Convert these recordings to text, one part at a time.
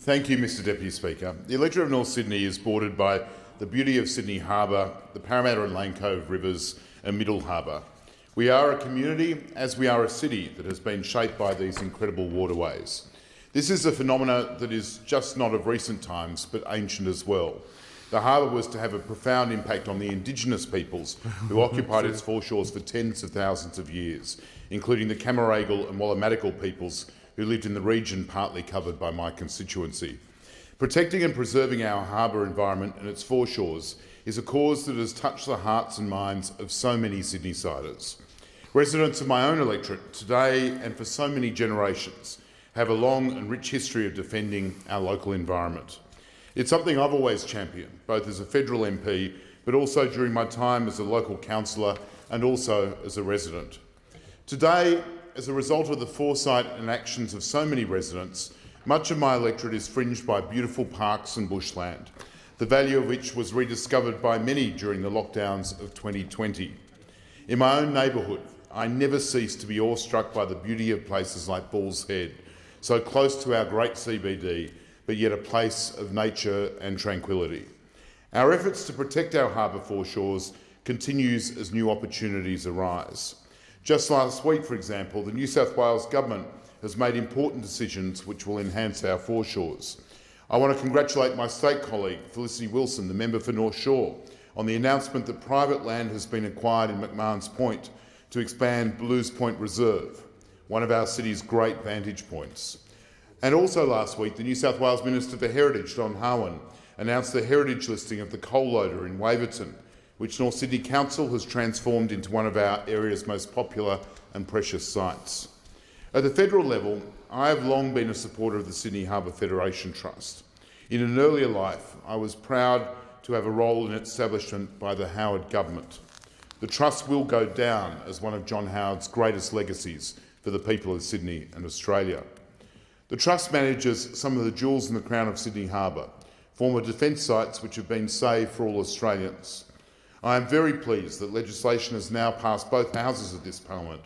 Thank you, Mr Deputy Speaker. The electorate of North Sydney is bordered by the beauty of Sydney Harbour, the Parramatta and Lane Cove rivers and Middle Harbour. We are a community, as we are a city, that has been shaped by these incredible waterways. This is a phenomenon that is just not of recent times, but ancient as well. The harbour was to have a profound impact on the Indigenous peoples who occupied its foreshores for tens of thousands of years, including the Camaragal and Wallamatical peoples who lived in the region partly covered by my constituency. Protecting and preserving our harbour environment and its foreshores is a cause that has touched the hearts and minds of so many Sydney-siders. Residents of my own electorate today and for so many generations have a long and rich history of defending our local environment. It's something I've always championed, both as a federal MP, but also during my time as a local councillor and also as a resident. Today, as a result of the foresight and actions of so many residents, much of my electorate is fringed by beautiful parks and bushland, the value of which was rediscovered by many during the lockdowns of 2020. In my own neighbourhood, I never cease to be awestruck by the beauty of places like Balls Head, so close to our great CBD, but yet a place of nature and tranquility. Our efforts to protect our harbour foreshores continues as new opportunities arise. Just last week, for example, the New South Wales Government has made important decisions which will enhance our foreshores. I want to congratulate my state colleague, Felicity Wilson, the member for North Shore, on the announcement that private land has been acquired in McMahon's Point to expand Blues Point Reserve, one of our city's great vantage points. And also last week, the New South Wales Minister for Heritage, Don Harwin, announced the heritage listing of the coal loader in Waverton, which North Sydney Council has transformed into one of our area's most popular and precious sites. At the federal level, I have long been a supporter of the Sydney Harbour Federation Trust. In an earlier life, I was proud to have a role in its establishment by the Howard government. The Trust will go down as one of John Howard's greatest legacies for the people of Sydney and Australia. The Trust manages some of the jewels in the crown of Sydney Harbour, former defence sites which have been saved for all Australians. I am very pleased that legislation has now passed both houses of this parliament,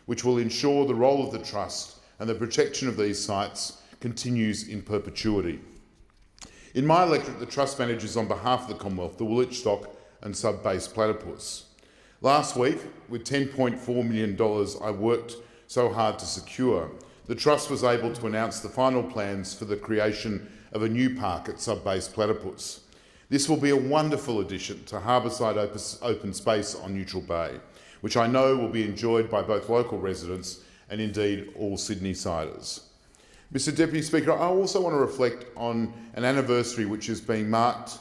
which will ensure the role of the Trust and the protection of these sites continues in perpetuity. In my electorate, the Trust manages on behalf of the Commonwealth the Woolwich Stock and sub-base platypus. Last week, with $10.4 million I worked so hard to secure, the Trust was able to announce the final plans for the creation of a new park at sub-base platypus. This will be a wonderful addition to harbourside open space on Neutral Bay, which I know will be enjoyed by both local residents and indeed all Sydney-siders. Mr Deputy Speaker, I also want to reflect on an anniversary which is being marked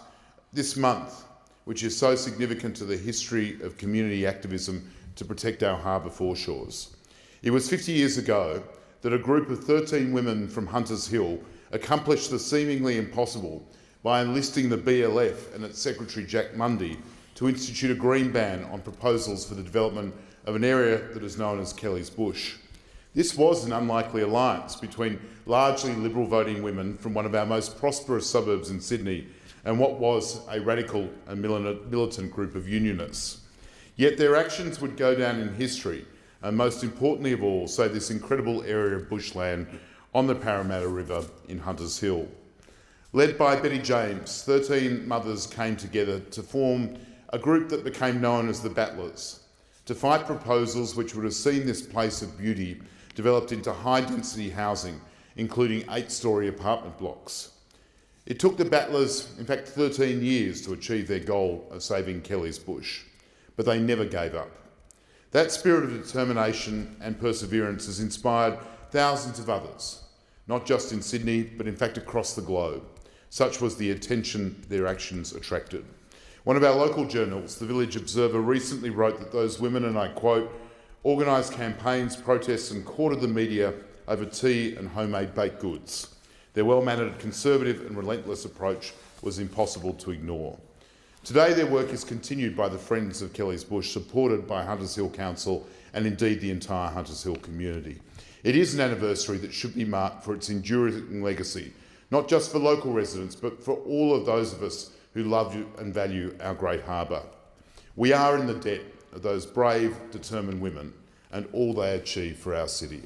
this month, which is so significant to the history of community activism to protect our harbour foreshores. It was 50 years ago that a group of 13 women from Hunters Hill accomplished the seemingly impossible by enlisting the BLF and its Secretary Jack Mundy to institute a green ban on proposals for the development of an area that is known as Kelly's Bush. This was an unlikely alliance between largely Liberal voting women from one of our most prosperous suburbs in Sydney and what was a radical and militant group of unionists. Yet their actions would go down in history, and most importantly of all, save this incredible area of bushland on the Parramatta River in Hunters Hill. Led by Betty James, 13 mothers came together to form a group that became known as the Battlers, to fight proposals which would have seen this place of beauty developed into high-density housing, including 8-storey apartment blocks. It took the Battlers, in fact, 13 years to achieve their goal of saving Kelly's Bush, but they never gave up. That spirit of determination and perseverance has inspired thousands of others, not just in Sydney, but in fact across the globe. Such was the attention their actions attracted. One of our local journals, The Village Observer, recently wrote that those women, and I quote, organised campaigns, protests and courted the media over tea and homemade baked goods. Their well-mannered, conservative and relentless approach was impossible to ignore. Today their work is continued by the Friends of Kelly's Bush, supported by Hunters Hill Council and indeed the entire Hunters Hill community. It is an anniversary that should be marked for its enduring legacy, not just for local residents, but for all of those of us who love and value our great harbour. We are in the debt of those brave, determined women and all they achieved for our city.